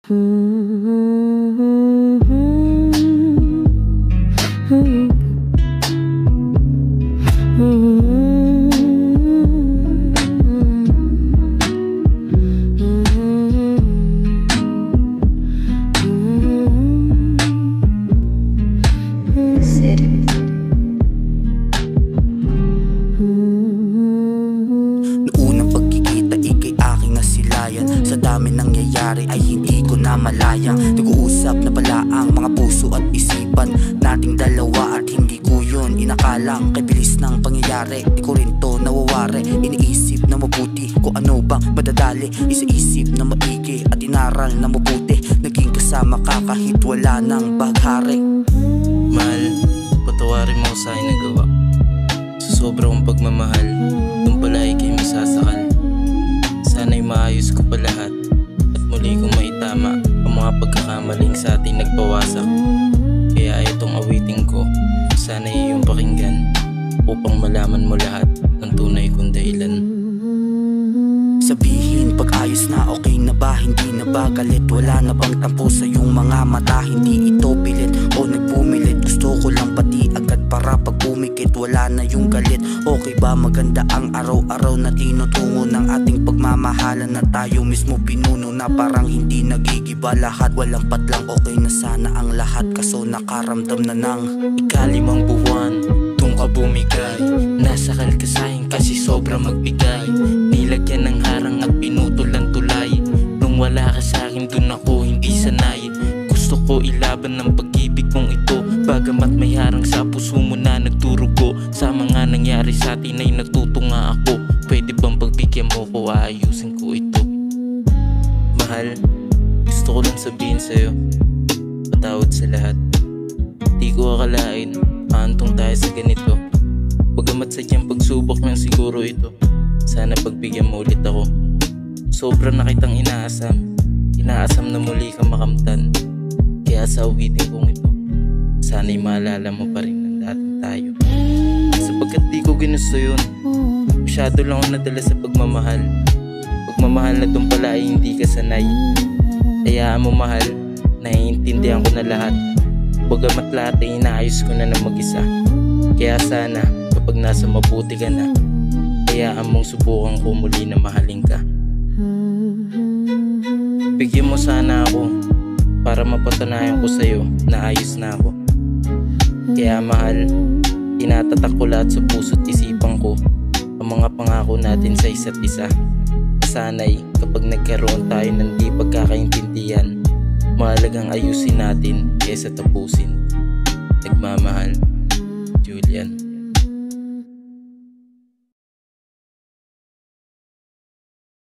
Noong pagkikita ikay aking nasilayan. Sa dami nangyayari ay hindi ko na malayang nag-uusap na pala ang mga puso at isipan nating dalawa, at hindi ko yun inakalang. Kay bilis ng pangyayari, di ko rin to nawawari. Iniisip na mabuti kung ano bang madadali, isa-isip na maigi at inaral na mabuti. Naging kasama ka kahit wala ng baghari. Mahal, patawarin mo sa aking nagawa. Sa sobrang pagmamahal, dun pala ikay masasakal. Sana'y maayos ko pa lahat at muli kong maitama ang mga pagkakamaling sa ating nagpawasak. Kaya itong awiting ko, sana'y iyong pakinggan upang malaman mo lahat ng tunay kong dahilan. Sabihin pag ayos na, okay na ba? Hindi na ba galit? Wala na bang tampo sa iyong mga mata? Hindi ito pilit o nagpumilit. Gusto ko lang pati agad para pag pumikit wala na yung galit. Okay ba maganda ang araw-araw na tinutungo ng ating pagmamahalan, na tayo mismo pinuno na parang hindi nagigiba lahat. Walang patlang, okay na sana ang lahat, kaso nakaramdam na ng ikalimang buwan, doon ka bumigay. Nasakal ka sa'kin kasi sobra magbigay. Nilagyan ng harang at pinutol ang tulay. Nung wala ka sa'kin doon ako hindi sanay. Gusto ko ilaban ng pag-ibig kong ito, bagamat may harang sa puso mo na nagturugo. Sa mga nangyari sa atin ay nagtutunga ako. Pwede bang pagbigyan mo ko, aayusin ko ito. Mahal, gusto ko lang sabihin sa'yo, patawad sa lahat. Di ko akalain aantong tayo sa ganito. Bagamat sadyang pagsubok lang siguro ito, sana pagbigyan mo ulit ako. Sobra na kitang inaasam na muli kang makamtan. Kaya sa awiting kong ito, sana'y maalala mo pa rin ng dating tayo. Sapagkat di ko ginusto yun, masyado lang ako nadala sa pagmamahal. Pagmamahal na dun pala ay hindi ka sanay. Hayaan mo mahal, naiintindihan ko na lahat. Bagamat lahat ay inaayos ko na mag-isa. Kaya sana kapag nasa mabuti ka na, hayaan mong subukan ko muli na mahalin ka. Bigyan mo sana ako para mapatunayan ko sa'yo na ayos na ako. Kaya mahal, tinatatak ko lahat sa puso't isipan ko ang mga pangako natin sa isa't isa. Sana'y kapag nagkaroon tayo ng di pagkakaintindihan, mahalagang ayusin natin kaysa tapusin. Nagmamahal.